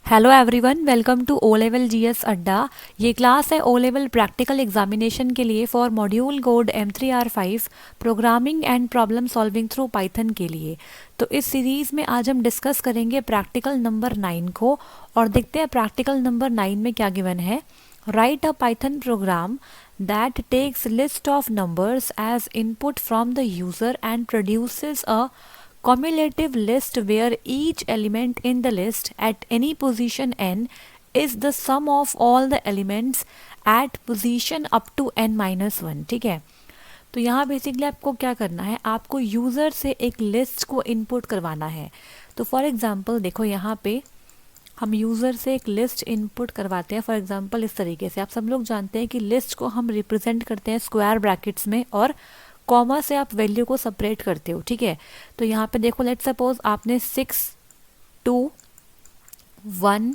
Hello everyone, welcome to O level GS Adda. ये class है O level practical examination के लिए for module code M3R5 programming and problem solving through Python के लिए। तो इस सीरीज़ में आज हम डिस्कस करेंगे प्रैक्टिकल नंबर 9 को और देखते हैं प्रैक्टिकल नंबर 9 में क्या गिवन है। Right a Python programme that takes list of numbers as input from the user and produces a cumulative list where each element in the list at any position n is the sum of all the elements at position up to n-1। ठीक है, तो यहाँ basically आपको क्या करना है, आपको user से एक लिस्ट को इनपुट करवाना है। तो फॉर एग्जांपल देखो, यहाँ पे हम यूज़र से एक लिस्ट इनपुट करवाते हैं। फॉर एग्जांपल इस तरीके से, आप सब लोग जानते हैं कि लिस्ट को हम रिप्रेजेंट करते हैं स्क्वायर ब्रैकेट्स में और कॉमा से आप वैल्यू को सेपरेट करते हो। ठीक है, तो यहाँ पे देखो, लेट्स सपोज आपने 6, 2, 1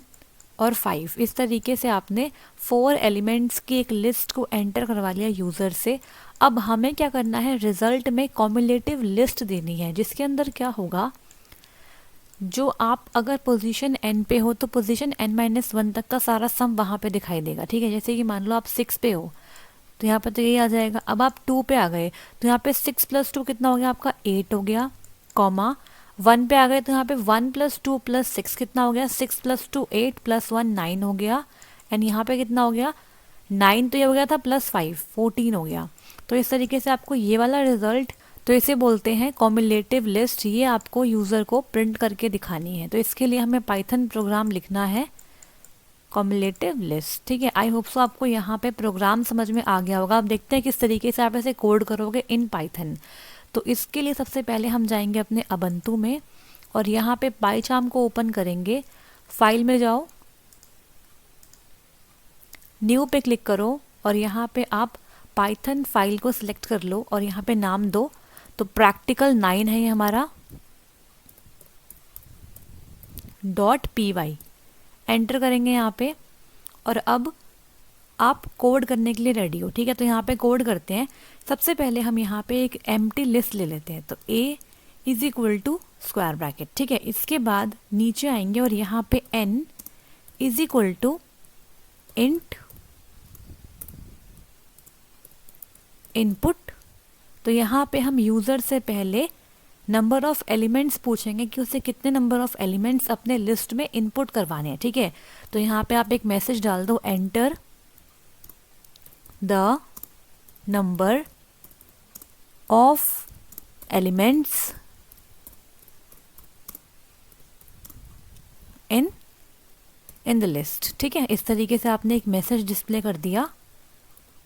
और 5 इस तरीके से आपने 4 एलिमेंट्स की एक लिस्ट को एंटर करवा लिया यूज़र से। अब हमें क्या करना है, रिजल्ट में कॉम्युलेटिव लिस्ट देनी है जिसके अंदर क्या होगा, जो आप अगर पोजीशन n पे हो तो पोजीशन n-1 तक का सारा सम वहाँ पे दिखाई देगा। ठीक है, जैसे कि मान लो आप 6 पे हो तो यहाँ पे तो यही आ जाएगा। अब आप 2 पे आ गए तो यहाँ पे 6 + 2 कितना हो गया आपका, 8 हो गया, कॉमा 1 पे आ गए तो यहाँ पे 1 + 2 + 6 कितना हो गया, 6 + 2 8 + 1 9 हो गया। एंड यहाँ पे कितना हो गया, 9 तो ये हो गया था +5 14 हो गया। तो इस तरीके से आपको ये वाला रिजल्ट, तो इसे बोलते हैं कॉम्युलेटिव लिस्ट। ये आपको यूज़र को प्रिंट करके दिखानी है। तो इसके लिए हमें पाइथन प्रोग्राम लिखना है कॉम्युलेटिव लिस्ट। ठीक है, आई होप सो आपको यहाँ पे प्रोग्राम समझ में आ गया होगा। अब देखते हैं किस तरीके से आप ऐसे कोड करोगे इन पाइथन। तो इसके लिए सबसे पहले हम जाएंगे अपने अबंतु में और यहाँ पे पाइचार्म को ओपन करेंगे। फाइल में जाओ, न्यू पे क्लिक करो और यहाँ पे आप पाइथन फाइल को सिलेक्ट कर लो और यहाँ पे नाम दो। तो प्रैक्टिकल 9 है ये हमारा .py एंटर करेंगे यहाँ पे और अब आप कोड करने के लिए रेडी हो। ठीक है, तो यहाँ पे कोड करते हैं। सबसे पहले हम यहाँ पे एक एम्प्टी लिस्ट ले लेते हैं। तो a = स्क्वायर ब्रैकेट। ठीक है, इसके बाद नीचे आएंगे और यहाँ पे n = इंट इनपुट। तो यहाँ पे हम यूज़र से पहले नंबर ऑफ एलिमेंट्स पूछेंगे कि उसे कितने नंबर ऑफ एलिमेंट्स अपने लिस्ट में इनपुट करवाने हैं। ठीक है, तो यहाँ पे आप एक मैसेज डाल दो, enter the number of elements in the list. ठीक है, इस तरीके से आपने एक मैसेज डिस्प्ले कर दिया।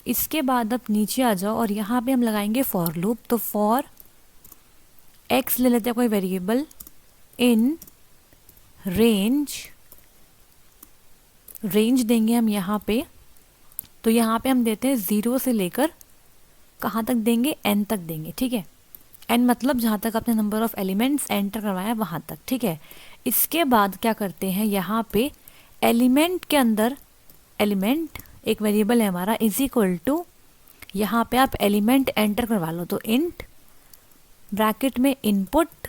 इसके बाद आप नीचे आ जाओ और यहाँ पे हम लगाएंगे फॉर लूप। तो फॉर x ले लेते हैं कोई वेरिएबल, इन रेंज देंगे हम यहाँ पे। तो यहाँ पे हम देते हैं 0 से लेकर कहाँ तक देंगे, n तक देंगे। ठीक है, n मतलब जहाँ तक आपने नंबर ऑफ एलिमेंट्स एंटर करवाया वहाँ तक। ठीक है, इसके बाद क्या करते हैं, यहाँ पे एलिमेंट के अंदर, एलिमेंट एक वेरिएबल है हमारा, = यहाँ पे आप एलिमेंट एंटर करवा लो। तो इंट ब्रैकेट में इनपुट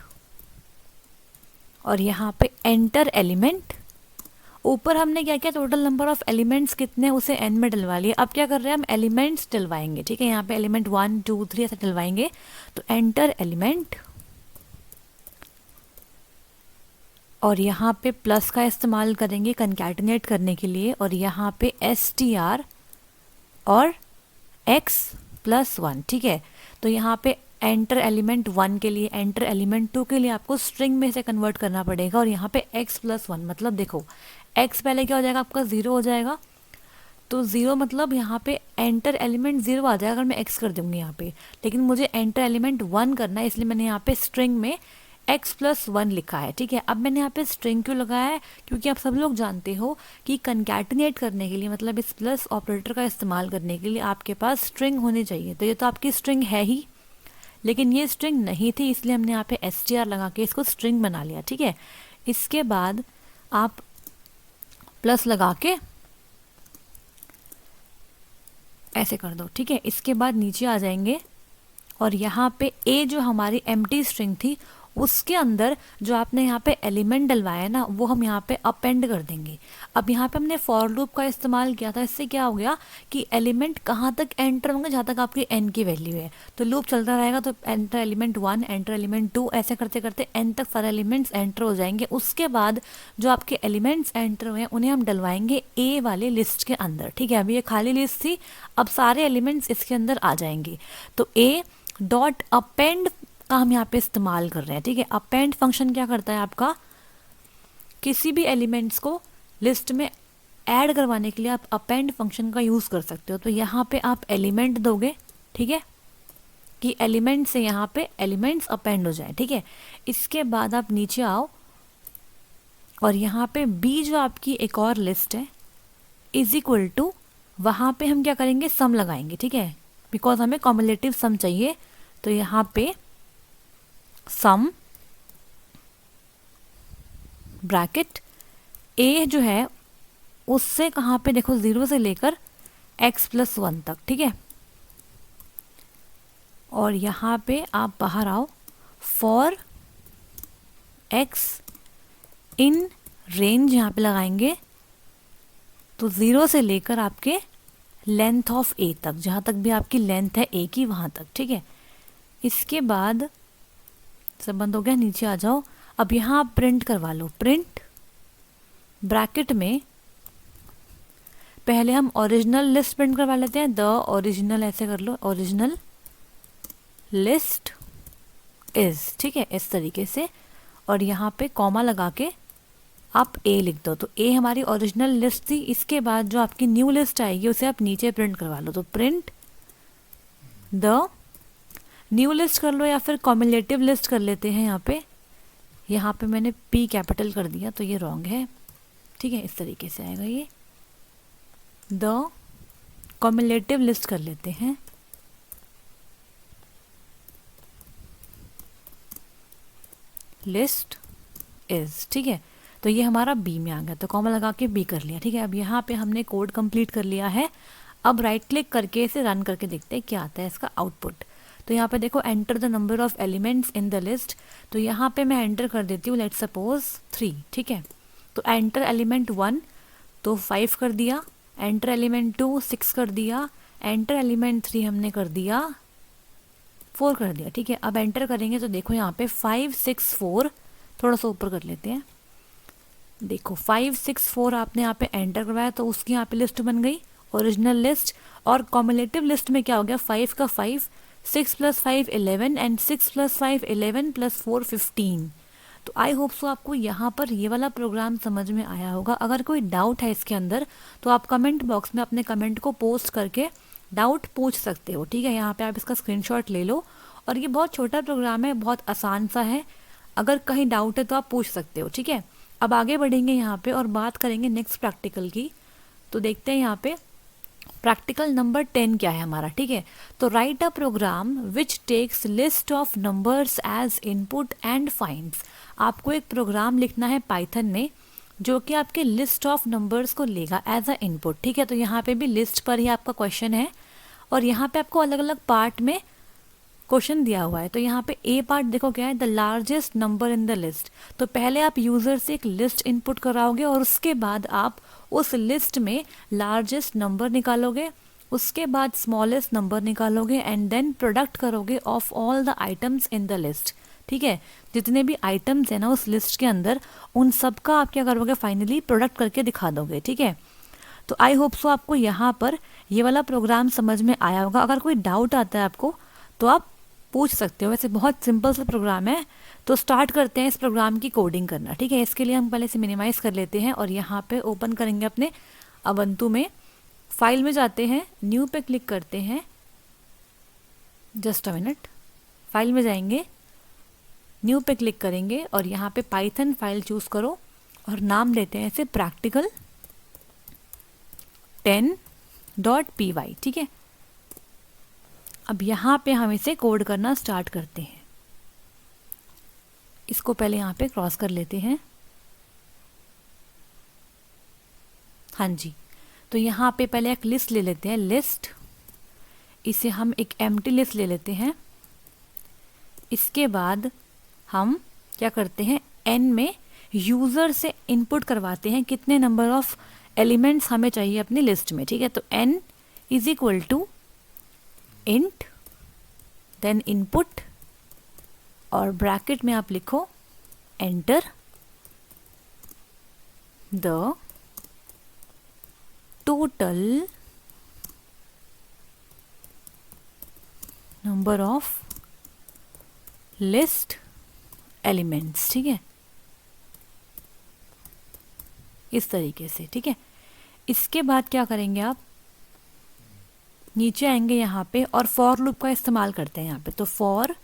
और यहाँ पे एंटर एलिमेंट। ऊपर हमने क्या किया, टोटल नंबर ऑफ एलिमेंट्स कितने उसे n में डलवा लिए। अब क्या कर रहे हैं, हम एलिमेंट्स डलवाएंगे। ठीक है, यहाँ पे एलिमेंट 1 2 3 ऐसे डलवाएंगे। तो एंटर एलिमेंट और यहाँ पे प्लस का इस्तेमाल करेंगे कंकैटिनेट करने के लिए और यहाँ पे str और x + 1। ठीक है, तो यहाँ पे एंटर एलिमेंट 1 के लिए, एंटर एलिमेंट 2 के लिए आपको स्ट्रिंग में से कन्वर्ट करना पड़ेगा। और यहाँ पे x + 1 मतलब देखो, x पहले क्या हो जाएगा आपका, 0 हो जाएगा। तो 0 मतलब यहाँ पे एंटर एलिमेंट 0 आ जाएगा अगर मैं x कर दूंगी यहाँ पे। लेकिन मुझे एंटर एलिमेंट 1 करना है, इसलिए मैंने यहाँ पे स्ट्रिंग में x + 1 लिखा है। ठीक है, अब मैंने यहाँ पे स्ट्रिंग क्यों लगाया है, क्योंकि आप सब लोग जानते हो कि कंकैटिनेट करने के लिए, मतलब इस प्लस ऑपरेटर का इस्तेमाल करने के लिए आपके पास स्ट्रिंग होनी चाहिए। तो ये तो आपकी स्ट्रिंग है ही, लेकिन ये स्ट्रिंग नहीं थी, इसलिए हमने यहाँ पे str लगा के इसको स्ट्रिंग बना लिया। ठीक है, इसके बाद आप प्लस लगा के ऐसे कर दो। ठीक है, इसके बाद नीचे आ जाएंगे और यहाँ पे a जो हमारी एम्प्टी स्ट्रिंग थी उसके अंदर जो आपने यहाँ पे एलिमेंट डलवाया है ना, वो हम यहाँ पे अपेंड कर देंगे। अब यहाँ पे हमने फॉर लूप का इस्तेमाल किया था, इससे क्या हो गया कि एलिमेंट कहाँ तक एंटर होंगे, जहाँ तक आपकी n की वैल्यू है। तो लूप चलता रहेगा, तो एंटर एलिमेंट 1, एंटर एलिमेंट 2, ऐसे करते करते n तक सारे एलिमेंट्स एंटर हो जाएंगे। उसके बाद जो आपके एलिमेंट्स एंटर हुए हैं उन्हें हम डलवाएंगे a वाले लिस्ट के अंदर, ठीक है। अभी ये खाली लिस्ट थी, अब सारे एलिमेंट्स इसके अंदर आ जाएंगे। तो a डॉट अपेंड का हम यहाँ पे इस्तेमाल कर रहे हैं, ठीक है। अपेंड फंक्शन क्या करता है आपका, किसी भी एलिमेंट्स को लिस्ट में ऐड करवाने के लिए आप अपेंड फंक्शन का यूज़ कर सकते हो। तो यहाँ पे आप एलिमेंट दोगे, ठीक है, कि एलिमेंट से यहाँ पे एलिमेंट्स अपेंड हो जाए, ठीक है। इसके बाद आप नीचे आओ और यहाँ पे बी जो आपकी एक और लिस्ट है इज इक्वल टू, वहाँ पे हम क्या करेंगे, सम लगाएंगे, ठीक है, बिकॉज हमें कॉम्युलेटिव सम चाहिए। तो यहाँ पे सम ब्रैकेट ए जो है उससे कहाँ पे देखो 0 से लेकर x+1 तक, ठीक है। और यहाँ पे आप बाहर आओ, फॉर x इन रेंज यहाँ पे लगाएंगे, तो 0 से लेकर आपके लेंथ ऑफ a तक, जहाँ तक भी आपकी लेंथ है a की वहाँ तक, ठीक है। इसके बाद सब बंद हो गया, नीचे आ जाओ। अब यहाँ आप प्रिंट करवा लो, प्रिंट ब्रैकेट में पहले हम ओरिजिनल लिस्ट प्रिंट करवा लेते हैं, द ओरिजिनल, ऐसे कर लो, ओरिजिनल लिस्ट इज, ठीक है, इस तरीके से। और यहाँ पे कॉमा लगा के आप ए लिख दो, तो ए हमारी ओरिजिनल लिस्ट थी। इसके बाद जो आपकी न्यू लिस्ट आएगी उसे आप नीचे प्रिंट करवा लो, तो प्रिंट द न्यू लिस्ट कर लो, या फिर कॉम्युलेटिव लिस्ट कर लेते हैं। यहाँ पे मैंने पी कैपिटल कर दिया तो ये रॉन्ग है, ठीक है, इस तरीके से आएगा ये, द कॉम्युलेटिव लिस्ट कर लेते हैं। लिस्ट इज, ठीक है, तो ये हमारा बी में आ गया, तो कॉमा लगा के बी कर लिया, ठीक है। अब यहाँ पे हमने कोड कंप्लीट कर लिया है। अब राइट क्लिक करके इसे रन करके देखते हैं क्या आता है इसका आउटपुट। तो यहाँ पे देखो, enter the number of elements in the list, तो यहाँ पे मैं एंटर कर देती हूँ, लेट्स सपोज 3, ठीक है। तो एंटर एलिमेंट 1 तो 5 कर दिया, एंटर एलिमेंट 2 6 कर दिया, एंटर एलिमेंट 3 हमने कर दिया 4 कर दिया, ठीक है। अब एंटर करेंगे तो देखो यहाँ पे 5 6 4, थोड़ा सा ऊपर कर लेते हैं, देखो 5 6 4 आपने यहाँ पे एंटर करवाया, तो उसकी यहाँ पे लिस्ट बन गई ओरिजिनल लिस्ट। और कॉम्युलेटिव लिस्ट में क्या हो गया, 5 का 5, 6 + 5 11, एंड 6 + 5 11 + 4 15। तो आई होप सो आपको यहाँ पर ये वाला प्रोग्राम समझ में आया होगा। अगर कोई डाउट है इसके अंदर तो आप कमेंट बॉक्स में अपने कमेंट को पोस्ट करके डाउट पूछ सकते हो, ठीक है। यहाँ पे आप इसका स्क्रीनशॉट ले लो, और ये बहुत छोटा प्रोग्राम है, बहुत आसान सा है, अगर कहीं डाउट है तो आप पूछ सकते हो, ठीक है। अब आगे बढ़ेंगे यहाँ पे और बात करेंगे नेक्स्ट प्रैक्टिकल की। तो देखते हैं यहाँ पे प्रैक्टिकल नंबर 10 क्या है हमारा, ठीक है। तो write a program which takes list of numbers as input and finds. आपको एक प्रोग्राम लिखना है पाइथन में जो कि आपके लिस्ट ऑफ नंबर्स को लेगा एज अ इनपुट, ठीक है। तो यहाँ पे भी लिस्ट पर ही आपका क्वेश्चन है, और यहाँ पे आपको अलग अलग पार्ट में क्वेश्चन दिया हुआ है। तो यहाँ पे ए पार्ट देखो क्या है, the largest number in the list. तो पहले आप यूजर से एक लिस्ट इनपुट कराओगे और उसके बाद आप उस लिस्ट में लार्जेस्ट नंबर निकालोगे, उसके बाद स्मॉलेस्ट नंबर निकालोगे, एंड देन प्रोडक्ट करोगे of all the items in the list, ठीक है। जितने भी आइटम्स है ना उस लिस्ट के अंदर, उन सब का आप क्या करोगे, फाइनली प्रोडक्ट करके दिखा दोगे, ठीक है। तो आई होप सो आपको यहाँ पर ये वाला प्रोग्राम समझ में आया होगा। अगर कोई डाउट आता है आपको तो आप पूछ सकते हो, वैसे बहुत सिंपल सा प्रोग्राम है। तो स्टार्ट करते हैं इस प्रोग्राम की कोडिंग करना, ठीक है। इसके लिए हम पहले से मिनिमाइज कर लेते हैं और यहाँ पे ओपन करेंगे अपने अबंतु में, फाइल में जाते हैं, न्यू पे क्लिक करते हैं, जस्ट अ मिनट, फाइल में जाएंगे, न्यू पे क्लिक करेंगे और यहाँ पे पाइथन फाइल चूज करो और नाम देते हैं इसे प्रैक्टिकल 10.py, ठीक है। अब यहाँ पे हम इसे कोड करना स्टार्ट करते हैं। इसको पहले यहाँ पे क्रॉस कर लेते हैं, हाँ जी। तो यहाँ पे पहले एक लिस्ट ले लेते हैं, लिस्ट, इसे हम एक एम्प्टी लिस्ट ले लेते हैं। इसके बाद हम क्या करते हैं, n में यूज़र से इनपुट करवाते हैं कितने नंबर ऑफ एलिमेंट्स हमें चाहिए अपनी लिस्ट में, ठीक है। तो n is equal to int then input और ब्रैकेट में आप लिखो enter the total number of list elements, ठीक है, इस तरीके से, ठीक है। इसके बाद क्या करेंगे, आप नीचे आएंगे यहाँ पे और फॉर लूप का इस्तेमाल करते हैं यहाँ पे। तो फॉर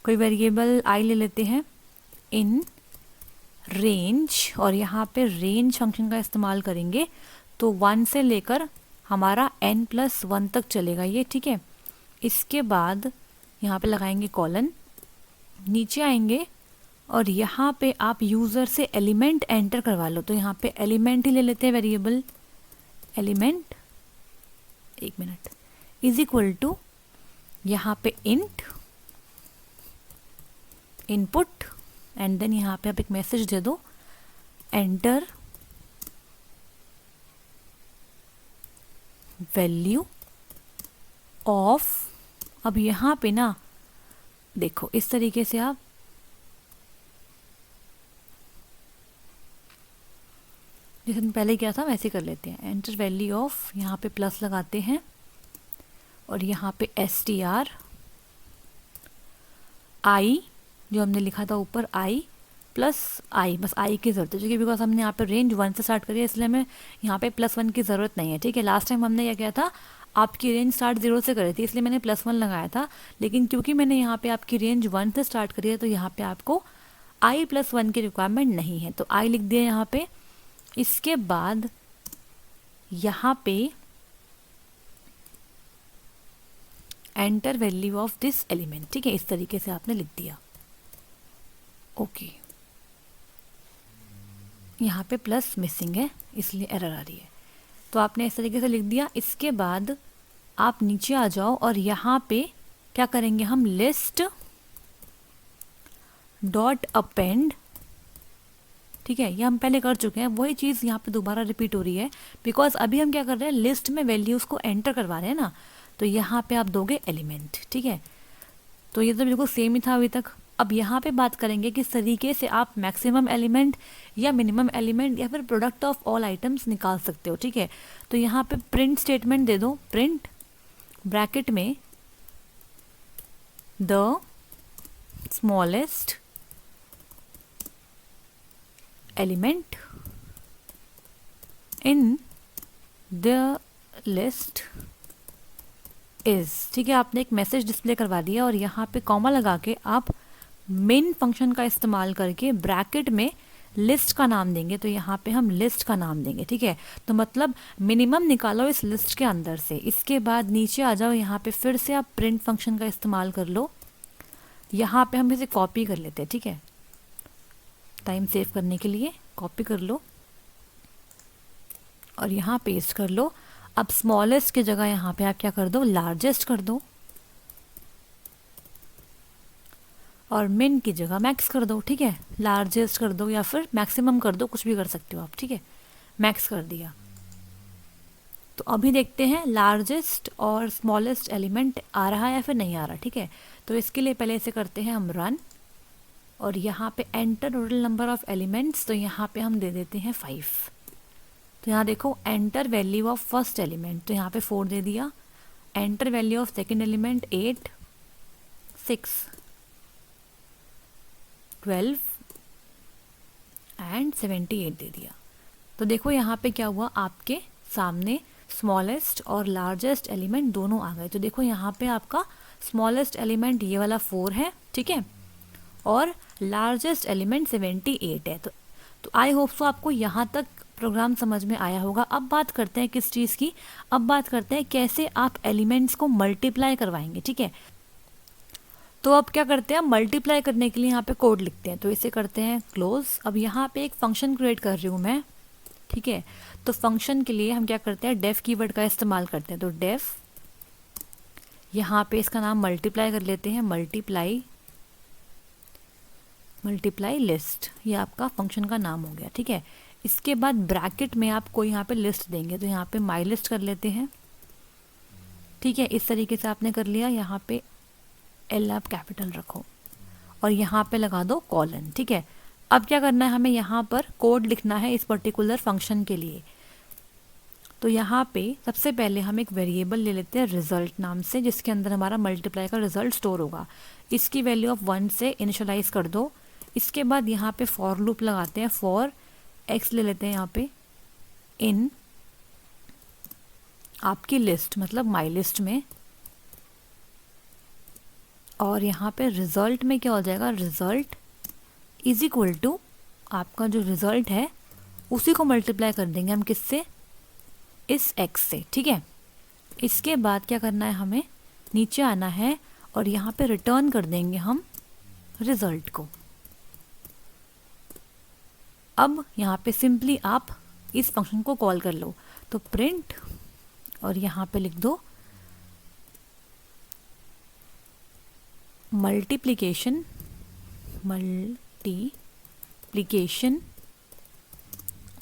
कोई वेरिएबल आई ले लेते हैं इन रेंज और यहाँ पे रेंज फंक्शन का इस्तेमाल करेंगे। तो 1 से लेकर हमारा n+1 तक चलेगा ये, ठीक है। इसके बाद यहाँ पे लगाएंगे कॉलन, नीचे आएंगे और यहाँ पे आप यूज़र से एलिमेंट एंटर करवा लो। तो यहाँ पे एलिमेंट ही ले लेते हैं वेरिएबल, एलिमेंट, एक मिनट, इज इक्वल टू यहाँ पे इंट इनपुट एंड देन यहाँ पे आप एक मैसेज दे दो एंटर वैल्यू ऑफ। अब यहाँ पे ना देखो इस तरीके से आप जैसे पहले किया था वैसे कर लेते हैं, एंटर वैल्यू ऑफ, यहाँ पे प्लस लगाते हैं और यहाँ पे str i जो हमने लिखा था ऊपर i प्लस i, बस i की ज़रूरत है क्योंकि बिकॉज हमने यहाँ पे रेंज 1 से स्टार्ट करी है इसलिए हमें यहाँ पे +1 की ज़रूरत नहीं है, ठीक है। लास्ट टाइम हमने क्या किया था, आपकी रेंज स्टार्ट 0 से करी थी इसलिए मैंने +1 लगाया था, लेकिन क्योंकि मैंने यहाँ पे आपकी रेंज 1 से स्टार्ट करी है तो यहाँ पे आपको i+1 की रिक्वायरमेंट नहीं है, तो i लिख दिया यहाँ पे। इसके बाद यहाँ पे enter value of this element, ठीक है, इस तरीके से आपने लिख दिया, ओके। यहाँ पे प्लस मिसिंग है इसलिए एरर आ रही है, तो आपने इस तरीके से लिख दिया। इसके बाद आप नीचे आ जाओ और यहाँ पे क्या करेंगे, हम लिस्ट डॉट अपेंड, ठीक है, ये हम पहले कर चुके हैं, वही चीज़ यहाँ पे दोबारा रिपीट हो रही है बिकॉज अभी हम क्या कर रहे हैं, लिस्ट में वैल्यूज़ को एंटर करवा रहे हैं ना। तो यहाँ पे आप दोगे एलिमेंट, ठीक है। तो ये तो बिल्कुल सेम ही था अभी तक। अब यहाँ पे बात करेंगे किस तरीके से आप मैक्सिमम एलिमेंट या मिनिमम एलिमेंट या फिर प्रोडक्ट ऑफ ऑल आइटम्स निकाल सकते हो, ठीक है। तो यहाँ पे प्रिंट स्टेटमेंट दे दो, प्रिंट ब्रैकेट में the smallest element in the list is, ठीक है। आपने एक मैसेज डिस्प्ले करवा दिया और यहाँ पे कॉमा लगा के आप मेन फंक्शन का इस्तेमाल करके ब्रैकेट में लिस्ट का नाम देंगे। तो यहाँ पे हम लिस्ट का नाम देंगे, ठीक है। तो मतलब मिनिमम निकालो इस लिस्ट के अंदर से। इसके बाद नीचे आ जाओ, यहाँ पे फिर से आप प्रिंट फंक्शन का इस्तेमाल कर लो। यहाँ पे हम इसे कॉपी कर लेते हैं, ठीक है, टाइम सेव करने के लिए कॉपी कर लो और यहाँ पेस्ट कर लो। अब स्मॉलेस्ट की जगह यहाँ पे आप क्या कर दो, लार्जेस्ट कर दो और मिन की जगह मैक्स कर दो, ठीक है। लार्जेस्ट कर दो या फिर मैक्सिमम कर दो, कुछ भी कर सकते हो आप, ठीक है। मैक्स कर दिया। तो अभी देखते हैं लार्जेस्ट और स्मॉलेस्ट एलिमेंट आ रहा है या फिर नहीं आ रहा, ठीक है। तो इसके लिए पहले इसे करते हैं हम रन और यहाँ पे enter total number of elements, तो यहाँ पे हम दे देते हैं 5। तो यहाँ देखो enter value of first element, तो यहाँ पे 4 दे दिया। Enter value of second element 8, 6, 12 and 78 दे दिया। तो देखो यहाँ पे क्या हुआ, आपके सामने स्मॉलेस्ट और लार्जेस्ट एलिमेंट दोनों आ गए। तो देखो यहाँ पे आपका स्मॉलेस्ट एलिमेंट ये वाला 4 है, ठीक है, और लार्जेस्ट एलिमेंट 78 है। तो आई होप सो आपको यहाँ तक प्रोग्राम समझ में आया होगा। अब बात करते हैं किस चीज़ की, अब बात करते हैं कैसे आप एलिमेंट्स को मल्टीप्लाई करवाएंगे, ठीक है। तो अब क्या करते हैं, मल्टीप्लाई करने के लिए यहाँ पे कोड लिखते हैं। तो इसे करते हैं क्लोज। अब यहाँ पे एक फंक्शन क्रिएट कर रही हूँ मैं, ठीक है। तो फंक्शन के लिए हम क्या करते हैं, डेफ कीवर्ड का इस्तेमाल करते हैं। तो डेफ, यहाँ पे इसका नाम मल्टीप्लाई कर लेते हैं, मल्टीप्लाई मल्टीप्लाई लिस्ट, ये आपका फंक्शन का नाम हो गया, ठीक है। इसके बाद ब्रैकेट में आपको यहाँ पे लिस्ट देंगे, तो यहाँ पे माई लिस्ट कर लेते हैं, ठीक है। इस तरीके से आपने कर लिया, यहाँ पे एल आप कैपिटल रखो और यहाँ पे लगा दो कॉलन, ठीक है। अब क्या करना है, हमें यहाँ पर कोड लिखना है इस पर्टिकुलर फंक्शन के लिए। तो यहाँ पे सबसे पहले हम एक वेरिएबल ले लेते हैं रिजल्ट नाम से, जिसके अंदर हमारा मल्टीप्लाई का रिजल्ट स्टोर होगा। इसकी वैल्यू ऑफ 1 से इनिशियलाइज कर दो। इसके बाद यहाँ पे फॉर लूप लगाते हैं, फॉर एक्स ले लेते हैं यहाँ पे इन आपकी लिस्ट मतलब माई लिस्ट में, और यहाँ पे रिजल्ट में क्या हो जाएगा, रिजल्ट इज इक्वल टू आपका जो रिजल्ट है उसी को मल्टीप्लाई कर देंगे हम किससे, इस x से, ठीक है। इसके बाद क्या करना है, हमें नीचे आना है और यहाँ पे रिटर्न कर देंगे हम रिजल्ट को। अब यहाँ पे सिंपली आप इस फंक्शन को कॉल कर लो, तो प्रिंट और यहाँ पे लिख दो multiplication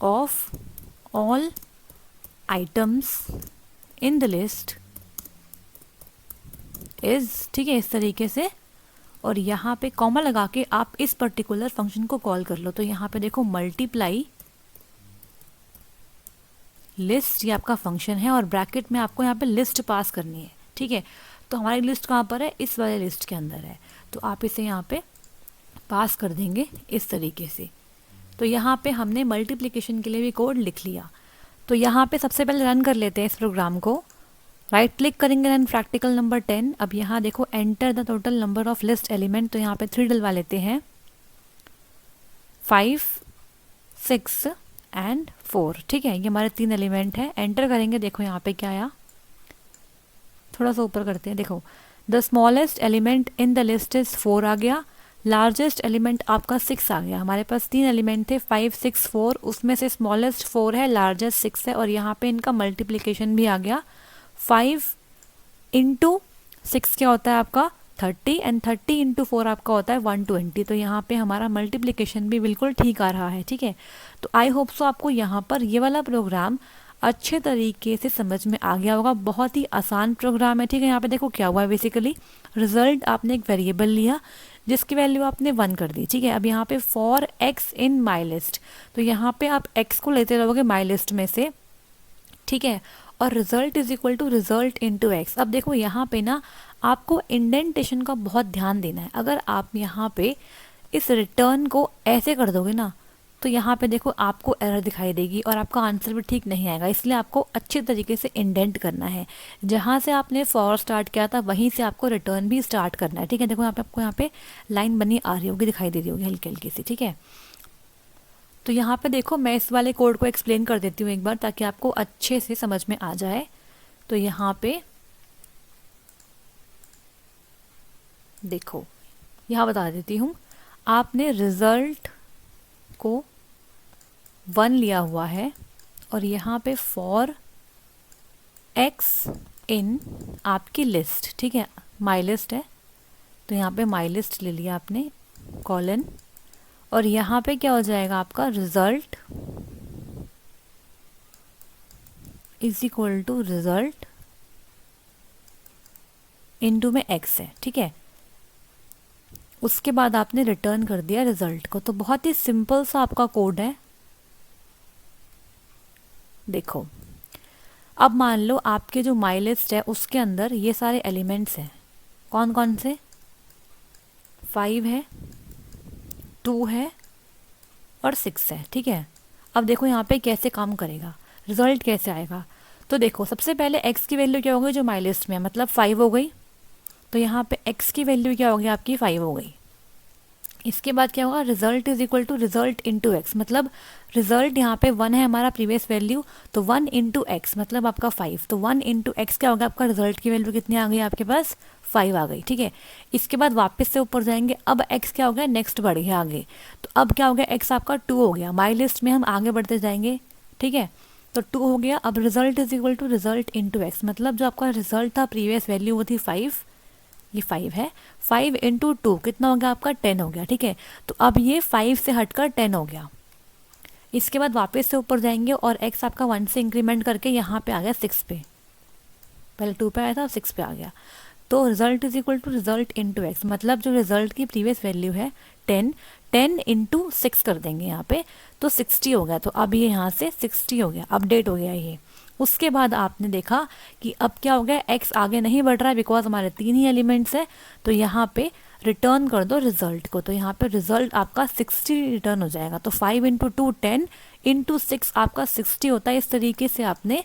of all items in the list is, ठीक है, इस तरीके से। और यहाँ पे कॉमा लगा के आप इस पर्टिकुलर फंक्शन को कॉल कर लो। तो यहाँ पे देखो मल्टीप्लाई लिस्ट, ये आपका फंक्शन है और ब्रैकेट में आपको यहाँ पे लिस्ट पास करनी है, ठीक है। तो हमारी लिस्ट कहाँ पर है, इस वाले लिस्ट के अंदर है, तो आप इसे यहाँ पे पास कर देंगे इस तरीके से। तो यहाँ पे हमने मल्टीप्लिकेशन के लिए भी कोड लिख लिया। तो यहाँ पे सबसे पहले रन कर लेते हैं इस प्रोग्राम को, राइट क्लिक करेंगे, रन प्रैक्टिकल नंबर 10। अब यहाँ देखो enter the total number of list element, तो यहाँ पे 3 डलवा लेते हैं, 5, 6 एंड 4, ठीक है। ये हमारे 3 एलिमेंट है। एंटर करेंगे, देखो यहाँ पे क्या आया, थोड़ा सा ऊपर करते हैं, देखो the smallest element in the list is 4 आ गया, लार्जेस्ट एलिमेंट आपका 6 आ गया। हमारे पास 3 एलिमेंट थे 5, 6, 4, उसमें से स्मॉलेस्ट 4 है, लार्जेस्ट 6 है, और यहाँ पे इनका मल्टीप्लिकेशन भी आ गया। 5 इंटू 6 क्या होता है आपका 30, एंड 30 इंटू 4 आपका होता है 120। तो यहाँ पे हमारा मल्टीप्लिकेशन भी बिल्कुल ठीक आ रहा है, ठीक है। तो आई होप सो आपको यहाँ पर ये वाला प्रोग्राम अच्छे तरीके से समझ में आ गया होगा। बहुत ही आसान प्रोग्राम है, ठीक है। यहाँ पे देखो क्या हुआ है, बेसिकली रिजल्ट आपने एक वेरिएबल लिया जिसकी वैल्यू आपने 1 कर दी, ठीक है। अब यहाँ पे for x in my list, तो यहाँ पे आप x को लेते रहोगे माई लिस्ट में से, ठीक है, और result is equal to result into x। अब देखो यहाँ पे ना आपको इंडेंटेशन का बहुत ध्यान देना है। अगर आप यहाँ पे इस रिटर्न को ऐसे कर दोगे ना, तो यहाँ पे देखो आपको एरर दिखाई देगी और आपका आंसर भी ठीक नहीं आएगा। इसलिए आपको अच्छे तरीके से इंडेंट करना है। जहाँ से आपने फॉर स्टार्ट किया था वहीं से आपको रिटर्न भी स्टार्ट करना है, ठीक है। देखो यहाँ पे आपको यहाँ पे लाइन बनी आ रही होगी, दिखाई दे रही होगी हल्की हल्की सी, ठीक है। तो यहाँ पे देखो मैं इस वाले कोड को एक्सप्लेन कर देती हूँ एक बार, ताकि आपको अच्छे से समझ में आ जाए। तो यहाँ पे देखो, यहाँ बता देती हूँ, आपने रिजल्ट को 1 लिया हुआ है और यहाँ पे फॉर x इन आपकी लिस्ट, ठीक है, माई लिस्ट है, तो यहाँ पे माई लिस्ट ले लिया आपने कॉलन, और यहाँ पे क्या हो जाएगा आपका result is equal to result into में x है, ठीक है। उसके बाद आपने रिटर्न कर दिया रिजल्ट को। तो बहुत ही सिंपल सा आपका कोड है। देखो अब मान लो आपके जो माई लिस्ट है उसके अंदर ये सारे एलिमेंट्स हैं, कौन कौन से, 5 है, 2 है और 6 है, ठीक है। अब देखो यहाँ पे कैसे काम करेगा, रिजल्ट कैसे आएगा। तो देखो सबसे पहले x की वैल्यू क्या हो गई जो माई लिस्ट में है, मतलब 5 हो गई। तो यहाँ पे x की वैल्यू क्या होगी आपकी 5 हो गई। इसके बाद क्या होगा, result is equal to result into x, मतलब रिजल्ट यहाँ पे 1 है हमारा प्रीवियस वैल्यू, तो 1 इंटू एक्स मतलब आपका 5। तो 1 इंटू एक्स क्या होगा, आपका रिजल्ट की वैल्यू कितनी आ गई आपके पास 5 आ गई, ठीक है। इसके बाद वापस से ऊपर जाएंगे, अब x क्या हो गया, नेक्स्ट बढ़ गया आगे, तो अब क्या हो गया, x आपका 2 हो गया। माई लिस्ट में हम आगे बढ़ते जाएंगे, ठीक है, तो 2 हो गया। अब result is equal to result into x, मतलब जो आपका रिजल्ट था प्रीवियस वैल्यू वो थी 5, ये 5 है, 5 इंटू 2 कितना हो गया आपका 10 हो गया, ठीक है। तो अब ये 5 से हटकर 10 हो गया। इसके बाद वापस से ऊपर जाएंगे और x आपका 1 से इंक्रीमेंट करके यहाँ पे आ गया 6 पे, पहले 2 पे आया था 6 पे आ गया। तो result is equal to result into x, मतलब जो रिजल्ट की प्रीवियस वैल्यू है 10, 10 इंटू 6 कर देंगे यहाँ पे तो 60 हो गया। तो अब ये यहाँ से 60 हो गया, अपडेट हो गया ये। उसके बाद आपने देखा कि अब क्या हो गया, x आगे नहीं बढ़ रहा है बिकॉज हमारे 3 ही एलिमेंट्स है। तो यहाँ पे रिटर्न कर दो रिजल्ट को, तो यहाँ पे रिजल्ट आपका 60 रिटर्न हो जाएगा। तो 5 इंटू 2 10 इंटू 6 आपका 60 होता है। इस तरीके से आपने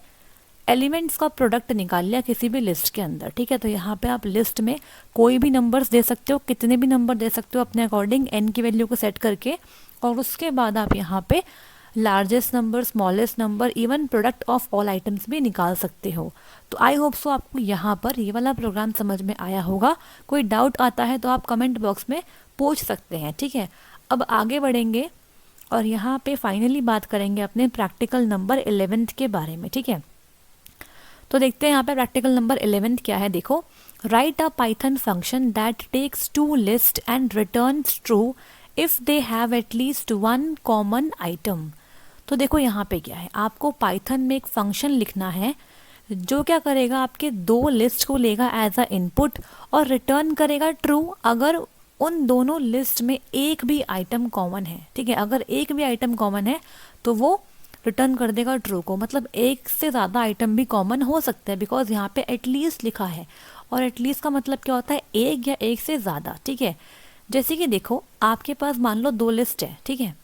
एलिमेंट्स का प्रोडक्ट निकाल लिया किसी भी लिस्ट के अंदर, ठीक है। तो यहाँ पे आप लिस्ट में कोई भी नंबर्स दे सकते हो, कितने भी नंबर दे सकते हो अपने अकॉर्डिंग n की वैल्यू को सेट करके, और उसके बाद आप यहाँ पे largest number, smallest number, even product of all items भी निकाल सकते हो। तो आई होप सो आपको यहाँ पर ये वाला प्रोग्राम समझ में आया होगा। कोई डाउट आता है तो आप कमेंट बॉक्स में पूछ सकते हैं, ठीक है। अब आगे बढ़ेंगे और यहाँ पे फाइनली बात करेंगे अपने प्रैक्टिकल नंबर 11th के बारे में, ठीक है। तो देखते हैं यहाँ पे प्रैक्टिकल नंबर 11th क्या है। देखो, write a python function that takes two list and returns true if they have at least one common item. तो देखो यहाँ पे क्या है, आपको पाइथन में एक फंक्शन लिखना है जो क्या करेगा, आपके दो लिस्ट को लेगा एज अ इनपुट और रिटर्न करेगा ट्रू अगर उन दोनों लिस्ट में एक भी आइटम कॉमन है, ठीक है। अगर एक भी आइटम कॉमन है तो वो रिटर्न कर देगा ट्रू को, मतलब एक से ज़्यादा आइटम भी कॉमन हो सकते हैं बिकॉज यहाँ पे एटलीस्ट लिखा है, और एटलीस्ट का मतलब क्या होता है, एक या एक से ज़्यादा, ठीक है। जैसे कि देखो आपके पास मान लो 2 लिस्ट है, ठीक है।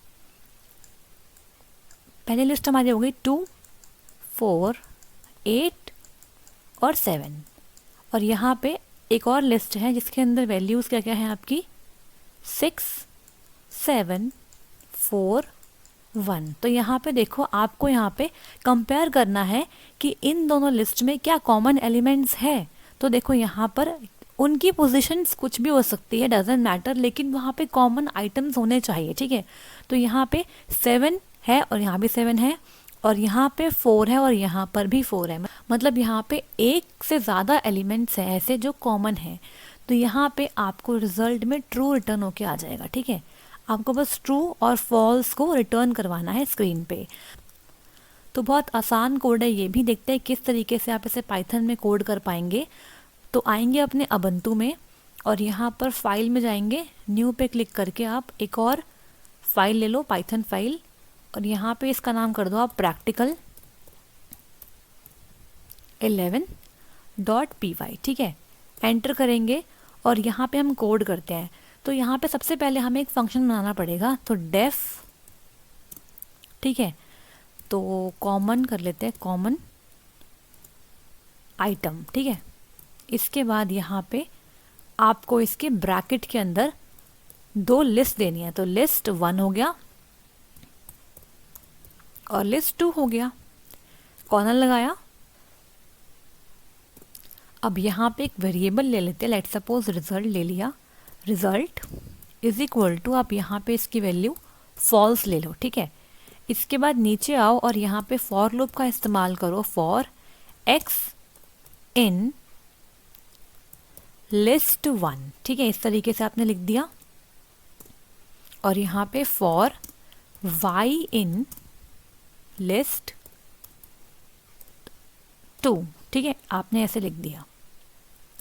पहली लिस्ट हमारी हो गई 2, 4, 8 और 7, और यहाँ पे एक और लिस्ट है जिसके अंदर वैल्यूज़ क्या क्या है आपकी 6, 7, 4, 1। तो यहाँ पे देखो आपको यहाँ पे कंपेयर करना है कि इन दोनों लिस्ट में क्या कॉमन एलिमेंट्स है। तो देखो यहाँ पर उनकी पोजीशंस कुछ भी हो सकती है, डजेंट मैटर, लेकिन वहाँ पे कॉमन आइटम्स होने चाहिए, ठीक है। तो यहाँ पे 7 है और यहाँ भी 7 है, और यहाँ पे 4 है और यहाँ पर भी 4 है, मतलब यहाँ पे एक से ज़्यादा एलिमेंट्स हैं ऐसे जो कॉमन है। तो यहाँ पे आपको रिजल्ट में ट्रू रिटर्न होके आ जाएगा, ठीक है। आपको बस ट्रू और फॉल्स को रिटर्न करवाना है स्क्रीन पे। तो बहुत आसान कोड है ये भी, देखते हैं किस तरीके से आप इसे पाइथन में कोड कर पाएंगे। तो आएंगे अपने अबंतु में और यहाँ पर फाइल में जाएंगे, न्यू पे क्लिक करके आप एक और फाइल ले लो, पाइथन फाइल, और यहाँ पे इसका नाम कर दो आप प्रैक्टिकल 11.py, ठीक है। एंटर करेंगे और यहाँ पे हम कोड करते हैं। तो यहाँ पे सबसे पहले हमें एक फंक्शन बनाना पड़ेगा, तो डेफ, ठीक है। तो कॉमन कर लेते हैं, कॉमन आइटम, ठीक है। इसके बाद यहाँ पे आपको इसके ब्रैकेट के अंदर 2 लिस्ट देनी है, तो लिस्ट 1 हो गया और लिस्ट 2 हो गया, कॉर्नर लगाया। अब यहाँ पे एक वेरिएबल ले लेते हैं, लेट सपोज रिजल्ट ले लिया, रिजल्ट इज इक्वल टू, आप यहाँ पे इसकी वैल्यू फॉल्स ले लो, ठीक है। इसके बाद नीचे आओ और यहाँ पे फॉर लूप का इस्तेमाल करो, फॉर एक्स इन लिस्ट 1, ठीक है। इस तरीके से आपने लिख दिया, और यहाँ पे फॉर वाई इन लिस्ट 2, ठीक है, आपने ऐसे लिख दिया,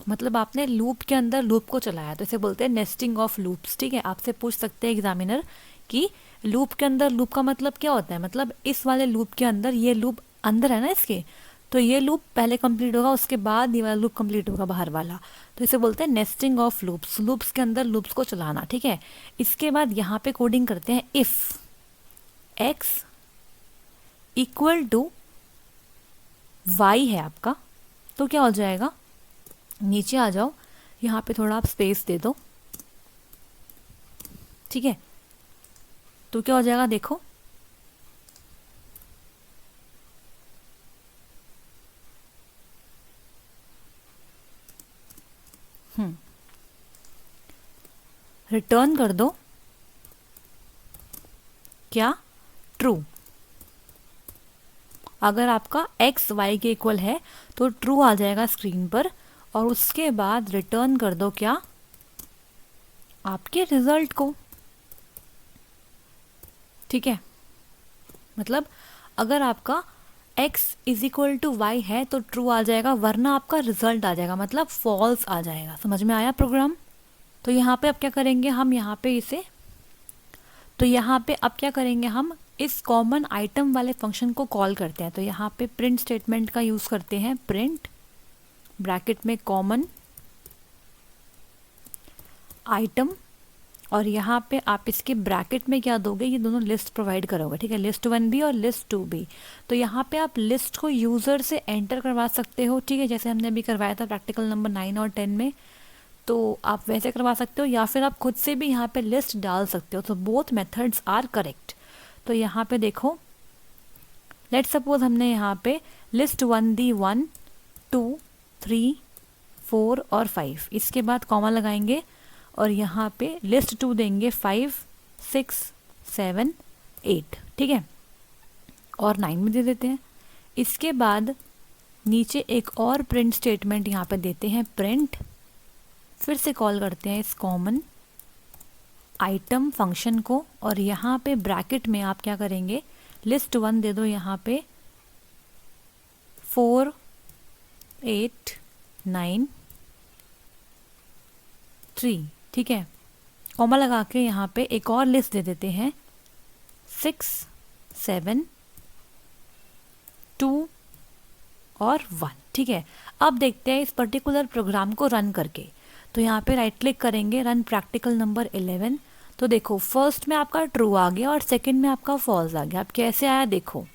मतलब आपने लूप के अंदर लूप को चलाया। तो इसे बोलते हैं नेस्टिंग ऑफ लूप्स, ठीक है। आपसे पूछ सकते हैं एग्जामिनर कि लूप के अंदर लूप का मतलब क्या होता है, मतलब इस वाले लूप के अंदर, ये लूप अंदर है ना इसके, तो ये लूप पहले कंप्लीट होगा, उसके बाद ये वाला लूप कंप्लीट होगा बाहर वाला। तो इसे बोलते हैं नेस्टिंग ऑफ लूप्स, लूप्स के अंदर लूप्स को चलाना, ठीक है। इसके बाद यहाँ पे कोडिंग करते हैं, if x equal to y है आपका, तो क्या हो जाएगा, नीचे आ जाओ, यहाँ पे थोड़ा आप स्पेस दे दो, ठीक है। तो क्या हो जाएगा, देखो रिटर्न कर दो क्या, ट्रू। अगर आपका x y के इक्वल है तो ट्रू आ जाएगा स्क्रीन पर, और उसके बाद रिटर्न कर दो क्या, आपके रिजल्ट को। ठीक है, मतलब अगर आपका x is equal to y है तो ट्रू आ जाएगा, वरना आपका रिजल्ट आ जाएगा, मतलब फॉल्स आ जाएगा। समझ में आया प्रोग्राम? तो यहाँ पे अब क्या करेंगे हम, यहाँ पे इसे, तो यहाँ पे अब क्या करेंगे हम, इस कॉमन आइटम वाले फंक्शन को कॉल करते हैं। तो यहाँ पे प्रिंट स्टेटमेंट का यूज़ करते हैं, प्रिंट ब्रैकेट में कॉमन आइटम, और यहाँ पे आप इसके ब्रैकेट में क्या दोगे, ये दोनों लिस्ट प्रोवाइड करोगे। ठीक है, लिस्ट 1 भी और लिस्ट 2 भी। तो यहाँ पे आप लिस्ट को यूज़र से एंटर करवा सकते हो। ठीक है, जैसे हमने अभी करवाया था प्रैक्टिकल नंबर 9 और 10 में, तो आप वैसे करवा सकते हो, या फिर आप खुद से भी यहाँ पे लिस्ट डाल सकते हो। तो बोथ मेथड्स आर करेक्ट। तो यहाँ पे देखो, लेट सपोज हमने यहाँ पे लिस्ट 1 दी 1 2 3 4 और 5, इसके बाद कॉमा लगाएंगे और यहाँ पे लिस्ट 2 देंगे 5 6 7 8। ठीक है, और 9 भी दे देते हैं। इसके बाद नीचे एक और प्रिंट स्टेटमेंट यहाँ पे देते हैं, प्रिंट, फिर से कॉल करते हैं इस कॉमन आइटम फंक्शन को, और यहाँ पे ब्रैकेट में आप क्या करेंगे, लिस्ट 1 दे दो यहाँ पे 4 8 9 3। ठीक है, कॉमा लगा के यहाँ पे एक और लिस्ट दे देते हैं 6 7 2 और 1। ठीक है, अब देखते हैं इस पर्टिकुलर प्रोग्राम को रन करके। तो यहाँ पे राइट क्लिक करेंगे, रन प्रैक्टिकल नंबर 11। तो देखो, फर्स्ट में आपका ट्रू आ गया और सेकंड में आपका फॉल्स आ गया। अब कैसे आया देखो,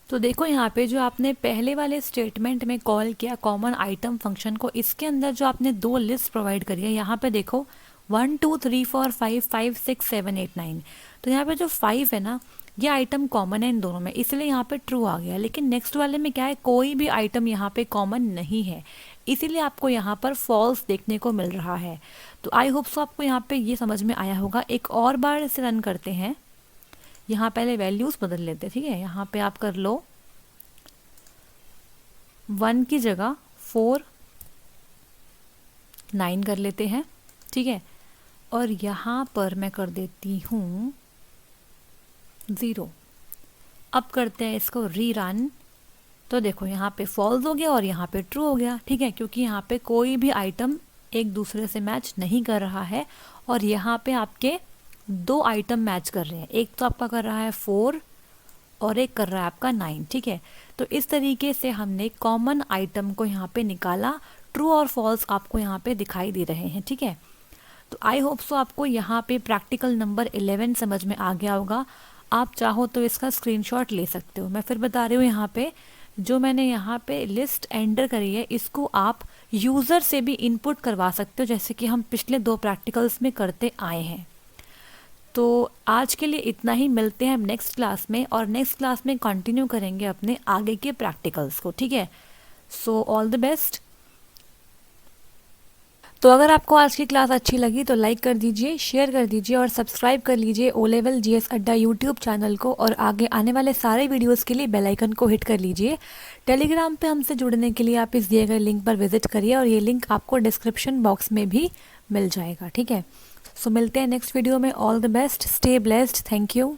तो देखो यहाँ पे जो आपने पहले वाले स्टेटमेंट में कॉल किया कॉमन आइटम फंक्शन को, इसके अंदर जो आपने दो लिस्ट प्रोवाइड करी है, यहाँ पे देखो 1 2 3 4 5 5 6 7 8 9। तो यहाँ पे जो 5 है ना, ये आइटम कॉमन है इन दोनों में, इसलिए यहाँ पे ट्रू आ गया। लेकिन नेक्स्ट वाले में क्या है, कोई भी आइटम यहाँ पे कॉमन नहीं है, इसीलिए आपको यहाँ पर फॉल्स देखने को मिल रहा है। तो आई होप सो आपको यहाँ पे ये समझ में आया होगा। एक और बार इसे रन करते हैं, यहाँ पहले वैल्यूज बदल लेते हैं। ठीक है, यहाँ पे आप कर लो 1 की जगह 4 9 कर लेते हैं। ठीक है, और यहाँ पर मैं कर देती हूँ 0। अब करते हैं इसको री रन। तो देखो यहाँ पे फॉल्स हो गया और यहाँ पे ट्रू हो गया। ठीक है, क्योंकि यहाँ पे कोई भी आइटम एक दूसरे से मैच नहीं कर रहा है, और यहाँ पे आपके दो आइटम मैच कर रहे हैं, एक तो आपका कर रहा है 4 और एक कर रहा है आपका 9। ठीक है, तो इस तरीके से हमने कॉमन आइटम को यहाँ पे निकाला। ट्रू और फॉल्स आपको यहाँ पे दिखाई दे रहे हैं। ठीक है, तो आई होप सो आपको यहाँ पे प्रैक्टिकल नंबर 11 समझ में आ गया होगा। आप चाहो तो इसका स्क्रीनशॉट ले सकते हो। मैं फिर बता रही हूँ, यहाँ पे जो मैंने यहाँ पे लिस्ट एंटर करी है, इसको आप यूज़र से भी इनपुट करवा सकते हो, जैसे कि हम पिछले 2 प्रैक्टिकल्स में करते आए हैं। तो आज के लिए इतना ही, मिलते हैं हम नेक्स्ट क्लास में, और नेक्स्ट क्लास में कंटिन्यू करेंगे अपने आगे के प्रैक्टिकल्स को। ठीक है, सो ऑल द बेस्ट। तो अगर आपको आज की क्लास अच्छी लगी तो लाइक कर दीजिए, शेयर कर दीजिए और सब्सक्राइब कर लीजिए ओ लेवल जीएस अड्डा यूट्यूब चैनल को, और आगे आने वाले सारे वीडियोस के लिए बेल आइकन को हिट कर लीजिए। टेलीग्राम पे हमसे जुड़ने के लिए आप इस दिए गए लिंक पर विजिट करिए, और ये लिंक आपको डिस्क्रिप्शन बॉक्स में भी मिल जाएगा। ठीक है, सो मिलते हैं नेक्स्ट वीडियो में। All the best, stay blessed, thank you.